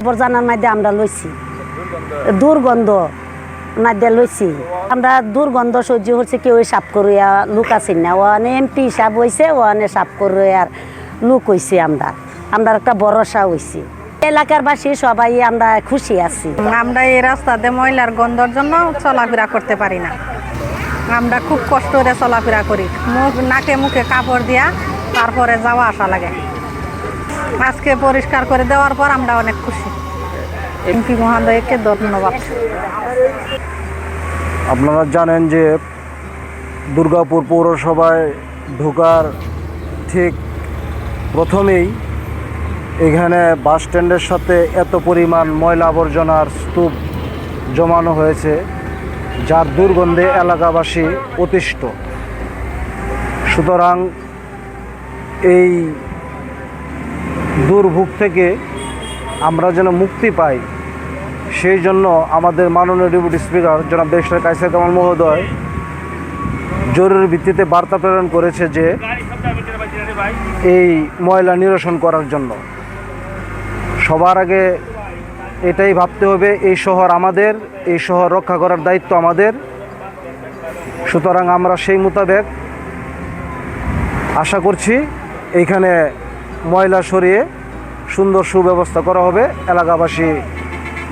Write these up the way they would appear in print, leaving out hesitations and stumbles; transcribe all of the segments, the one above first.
আবর্জনার মধ্যে আমরা লইছি দুর্গন্ধ মধ্যে লইছি আমরা দুর্গন্ধ সহ্য হচ্ছে কেউ সাপ করিয়া লোক আছি না ওখানে এমপি সাপ হয়েছে ওখানে সাপ করিয়ার লোক হয়েছি আমরা একটা ভরসা হয়েছি এলাকার বাসী সবাই আমরা খুশি আছি। আমরা এই রাস্তাতে ময়লার গন্ধর জন্য চলাফেরা করতে পারি না, আমরা খুব কষ্ট করে চলাফেরা করি, নাকে মুখে কাপড় দিয়া তারপরে যাওয়া আসা লাগে। আজকে পরিষ্কার করে দেওয়ার পর আমরা অনেক খুশি। এমপি মহোদয়কে ধন্যবাদ। আপনারা জানেন যে দুর্গাপুর পৌরসভায় ঢোকার ঠিক প্রথমেই এখানে বাস স্ট্যান্ডের সাথে এত পরিমাণ ময়লা আবর্জনার স্তূপ জমানো হয়েছে যার দুর্গন্ধে এলাকাবাসী অতিষ্ঠ। সুতরাং এই দুর্ভোগ থেকে আমরা যেন মুক্তি পাই সেই জন্য আমাদের মাননীয় ডেপুটি স্পিকার জনাব ব্যারিস্টার কায়সার কামাল মহোদয় জরুরি ভিত্তিতে বার্তা প্রেরণ করেছে যে এই ময়লা নিরসন করার জন্য সবার আগে এটাই ভাবতে হবে এই শহর আমাদের, এই শহর রক্ষা করার দায়িত্ব আমাদের। সুতরাং আমরা সেই মোতাবেক আশা করছি এইখানে ময়লা সরিয়ে সুন্দর সুব্যবস্থা করা হবে, এলাকাবাসী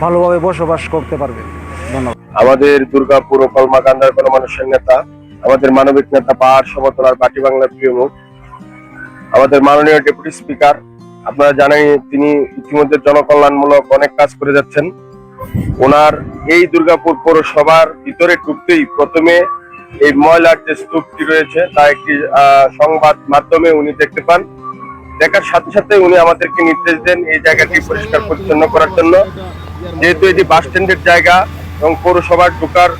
ভালোভাবে বসবাস করতে পারবে। ধন্যবাদ। আমাদের দুর্গাপুর ও কলমাকান্দার গণমানুষের নেতা, আমাদের মানবিক নেতা, পাহাড় সমতলার বাটি বাংলার প্রিয় মুখ, আমাদের মাননীয় ডেপুটি স্পিকার, আপনারা জানেন তিনি ইতিমধ্যে জনকল্যাণমূলক অনেক কাজ করে যাচ্ছেন। ওনার এই দুর্গাপুর পৌরসভার ভিতরে ঢুকতেই প্রথমে এই ময়লার যে স্তূপটি রয়েছে তা একটি সংবাদ মাধ্যমে উনি দেখতে পান। দেখার সাথে সাথে উনি আমাদেরকে নির্দেশ দেন এই জায়গাটি পরিষ্কার পরিচ্ছন্ন করার জন্য। যেহেতু এটি বাস স্ট্যান্ডের জায়গা এবং পৌরসভার ঢোকার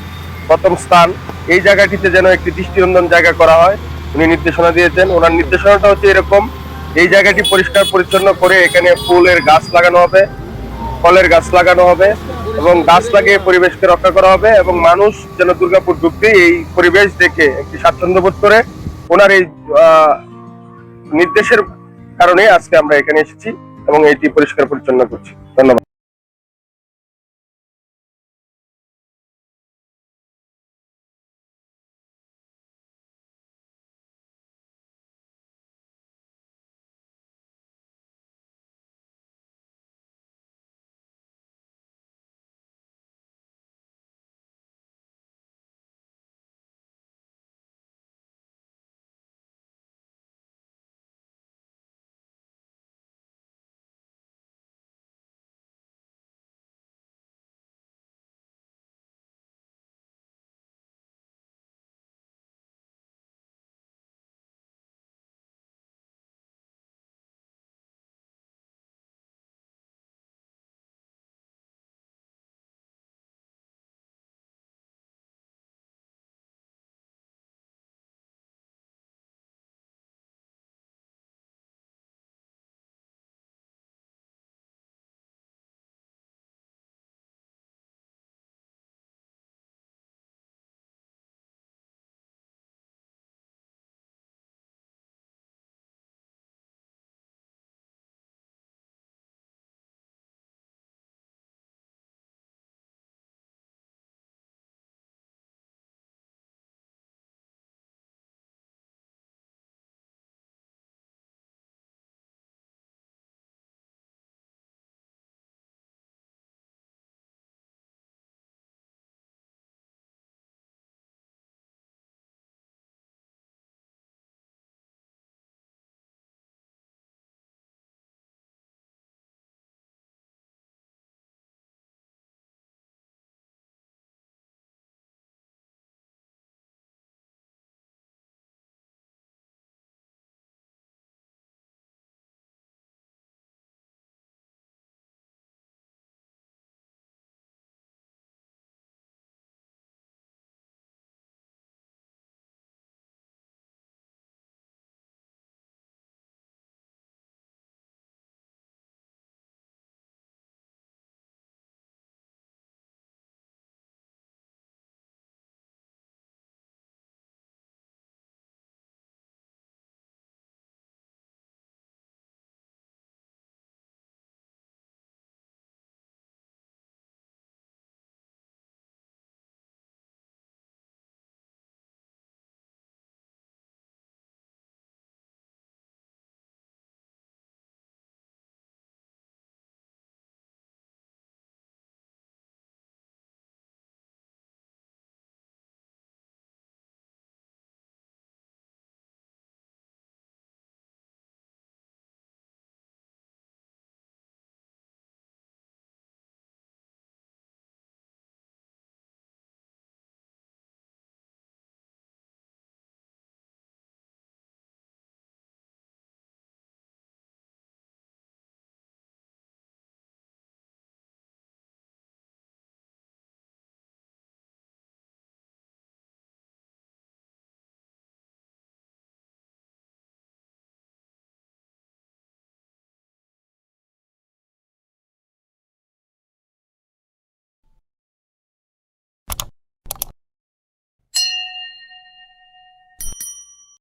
প্রথম স্থান, এই জায়গাটিতে যেন একটি দৃষ্টিনন্দন জায়গা করা হয় উনি নির্দেশনা দিয়েছেন। ওনার নির্দেশনাটা হচ্ছে এরকম, এই জায়গাটি পরিষ্কার পরিচ্ছন্ন করে এখানে ফুলের গাছ লাগানো হবে, ফলের গাছ লাগানো হবে এবং গাছ লাগিয়ে পরিবেশকে রক্ষা করা হবে এবং মানুষ যেন দুর্গাপুর ঢুকতেই এই পরিবেশ দেখে একটি স্বাচ্ছন্দ্য বোধ করে। ওনার এই নির্দেশের কারণে আজকে আমরা এখানে এসেছি এবং এটি পরিষ্কার পরিচ্ছন্ন করছি। ধন্যবাদ।